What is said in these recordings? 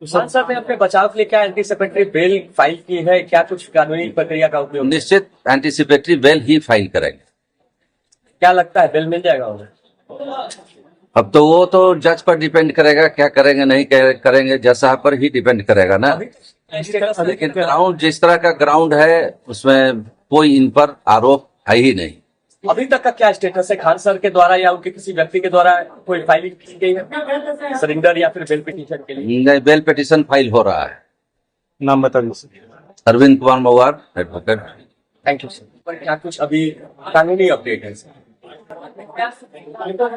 तो सांसद ने अपने बचाव के लिए क्या एंटीसिपेटरी बेल फाइल की है? क्या कुछ कानूनी प्रक्रिया का उपयोग? निश्चित एंटीसिपेटरी बेल ही फाइल करेंगे। क्या लगता है बेल मिल जाएगा उन्हें? अब तो वो तो जज पर डिपेंड करेगा, क्या करेंगे नहीं करेंगे, जज साहब पर ही डिपेंड करेगा ना। लेकिन ग्राउंड जिस तरह का ग्राउंड है उसमें कोई इन पर आरोप है ही नहीं। अभी तक का क्या स्टेटस है? खान सर के द्वारा या उनके किसी व्यक्ति के द्वारा कोई फाइलिंग की गई है सरेंडर या फिर बेल पिटीशन के लिए? नहीं, बेल पिटीशन फाइल हो रहा है। नाम बता दीजिए। Arvind Kumar Mawar, advocate. Thank you sir. पर क्या कुछ अभी कानूनी अपडेट है सर?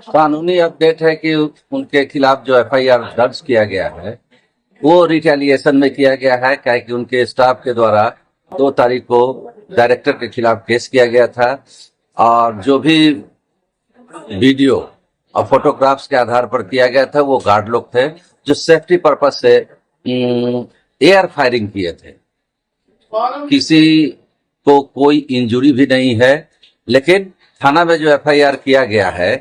कानूनी अपडेट है कि उनके खिलाफ जो एफआईआर दर्ज किया गया है वो रिटेलिएशन में किया गया है, क्या कि उनके स्टाफ के द्वारा 2 तारीख को डायरेक्टर के खिलाफ केस किया गया था और जो भी वीडियो और फोटोग्राफ्स के आधार पर किया गया था वो गार्ड लोग थे जो सेफ्टी पर्पज से एयर फायरिंग किए थे। किसी को कोई इंजुरी भी नहीं है, लेकिन थाना में जो एफआईआर किया गया है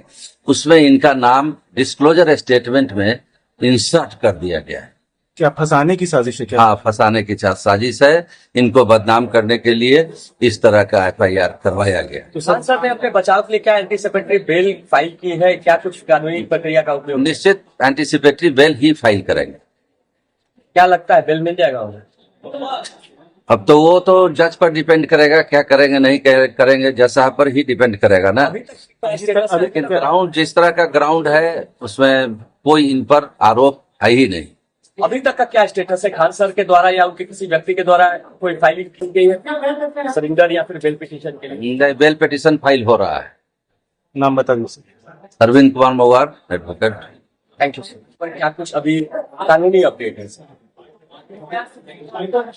उसमें इनका नाम डिस्क्लोजर स्टेटमेंट में इंसर्ट कर दिया गया है। क्या फंसाने की साजिश है क्या? हाँ, फंसाने की साजिश है। इनको बदनाम करने के लिए इस तरह का एफआईआर करवाया गया। तो सांसद ने अपने बचाव के लिए क्या एंटीसिपेटरी बेल फाइल की है? क्या कुछ कानूनी प्रक्रिया का उपयोग? निश्चित एंटीसिपेटरी बेल ही फाइल करेंगे। क्या लगता है बेल मिल जाएगा उन्हें? अब तो वो तो जज पर डिपेंड करेगा, क्या करेंगे नहीं करेंगे, जज साहब पर ही डिपेंड करेगा ना। लेकिन ग्राउंड जिस तरह का ग्राउंड है उसमें कोई इन पर आरोप है ही नहीं। अभी तक का क्या स्टेटस है? खान सर के द्वारा या उनके किसी व्यक्ति के द्वारा कोई फाइलिंग की गई है सरेंडर या फिर बेल पिटीशन के लिए? नहीं, बेल पिटीशन फाइल हो रहा है। नाम बता दीजिए। Arvind Kumar Mawar, advocate. Thank you sir. पर क्या कुछ अभी कानूनी अपडेट है सर?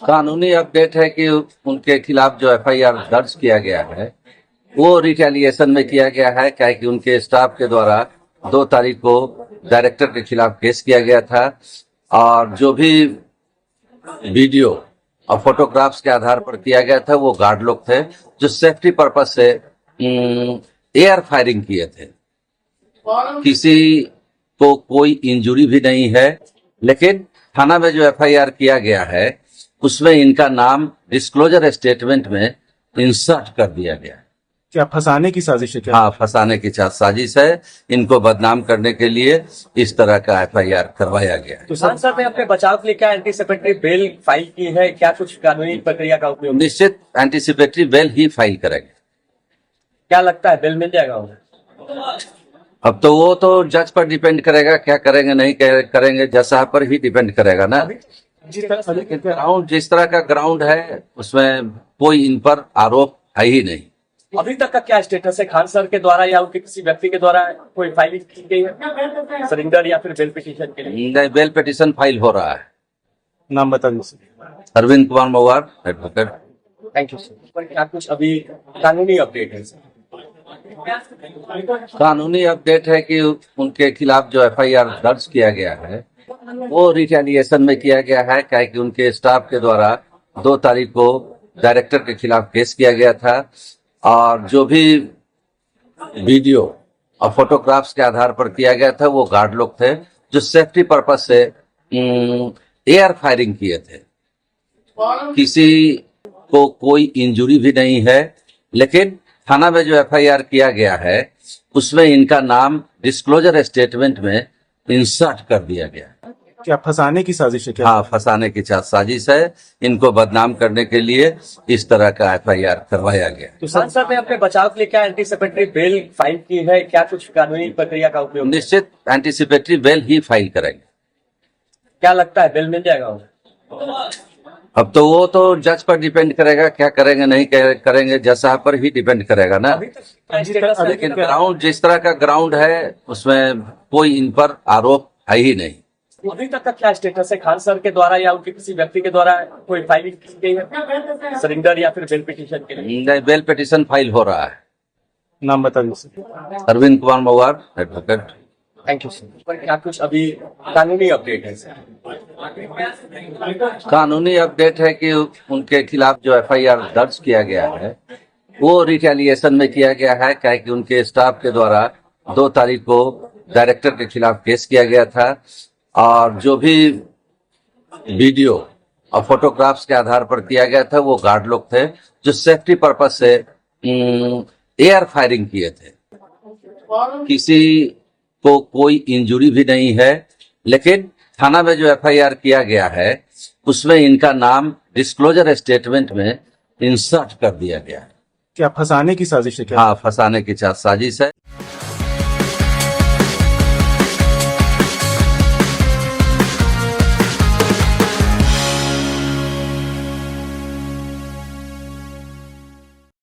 कानूनी अपडेट है कि उनके खिलाफ जो एफआईआर दर्ज किया गया है वो रिटेलिएशन में किया गया है, क्या कि उनके स्टाफ के द्वारा 2 तारीख को डायरेक्टर के खिलाफ केस किया गया था और जो भी वीडियो और फोटोग्राफ्स के आधार पर किया गया था वो गार्ड लोग थे जो सेफ्टी पर्पज से एयर फायरिंग किए थे। किसी को कोई इंजुरी भी नहीं है, लेकिन थाना में जो एफआईआर किया गया है उसमें इनका नाम डिस्क्लोजर स्टेटमेंट में इंसर्ट कर दिया गया। क्या फंसाने की साजिश है क्या? हाँ, फंसाने की साजिश है। इनको बदनाम करने के लिए इस तरह का एफआईआर करवाया गया। तो सांसद ने अपने बचाव के लिए क्या एंटीसिपेटरी बेल फाइल की है? क्या कुछ कानूनी प्रक्रिया का उपयोग? निश्चित एंटीसिपेटरी बेल ही फाइल करेंगे। क्या लगता है बेल मिल जाएगा उन्हें? अब तो वो तो जज पर डिपेंड करेगा, क्या करेंगे नहीं करेंगे, जज साहब पर ही डिपेंड करेगा ना। लेकिन ग्राउंड जिस तरह का ग्राउंड है उसमें कोई इन पर आरोप है ही नहीं। अभी तक का क्या स्टेटस है? खान सर के द्वारा या उनके किसी व्यक्ति के द्वारा कोई फाइलिंग की गई है सरेंडर या फिर बेल पिटीशन के लिए? नहीं, बेल पिटीशन फाइल हो रहा है। नाम बता दीजिए। Arvind Kumar Mawar, advocate. Thank you sir. पर क्या कुछ अभी कानूनी अपडेट है सर? कानूनी अपडेट है कि उनके खिलाफ जो एफआईआर दर्ज किया गया है वो रिटेलिएशन में किया गया है, क्या कि उनके स्टाफ के द्वारा 2 तारीख को डायरेक्टर के खिलाफ केस किया गया था और जो भी वीडियो और फोटोग्राफ्स के आधार पर किया गया था वो गार्ड लोग थे जो सेफ्टी पर्पज से एयर फायरिंग किए थे। किसी को कोई इंजुरी भी नहीं है, लेकिन थाना में जो एफआईआर किया गया है उसमें इनका नाम डिस्क्लोजर स्टेटमेंट में इंसर्ट कर दिया गया। क्या फंसाने की साजिश है क्या? हाँ, फंसाने की साजिश है। इनको बदनाम करने के लिए इस तरह का एफआईआर करवाया गया। तो सांसद ने अपने बचाव के लिए क्या एंटीसिपेटरी बेल फाइल की है? क्या कुछ कानूनी प्रक्रिया का उपयोग? निश्चित एंटीसिपेटरी बेल ही फाइल करेंगे। क्या लगता है बेल मिल जाएगा उन्हें? अब तो वो तो जज पर डिपेंड करेगा, क्या करेंगे नहीं करेंगे, जज साहब पर ही डिपेंड करेगा ना। लेकिन ग्राउंड जिस तरह का ग्राउंड है उसमें कोई इन पर आरोप है ही नहीं। अभी तक का क्या स्टेटस है? खान सर के द्वारा या उनके किसी व्यक्ति के द्वारा कोई फाइलिंग की गई है सरेंडर या फिर बेल पिटीशन के लिए? नहीं, बेल पिटीशन फाइल हो रहा है। नाम बता दीजिए। Arvind Kumar Mawar, advocate. Thank you sir. पर क्या कुछ अभी कानूनी अपडेट है सर? कानूनी अपडेट है कि उनके खिलाफ जो एफआईआर दर्ज किया गया है वो रिटेलिएशन में किया गया है, क्या कि उनके स्टाफ के द्वारा 2 तारीख को डायरेक्टर के खिलाफ केस किया गया था और जो भी वीडियो और फोटोग्राफ्स के आधार पर किया गया था। वो गार्ड लोग थे जो सेफ्टी पर्पज से एयर फायरिंग किए थे। किसी को कोई इंजुरी भी नहीं है, लेकिन थाना में जो एफआईआर किया गया है उसमें इनका नाम डिस्क्लोजर स्टेटमेंट में इंसर्ट कर दिया गया है। क्या फंसाने की साजिश है क्या? हाँ, फंसाने की साजिश है।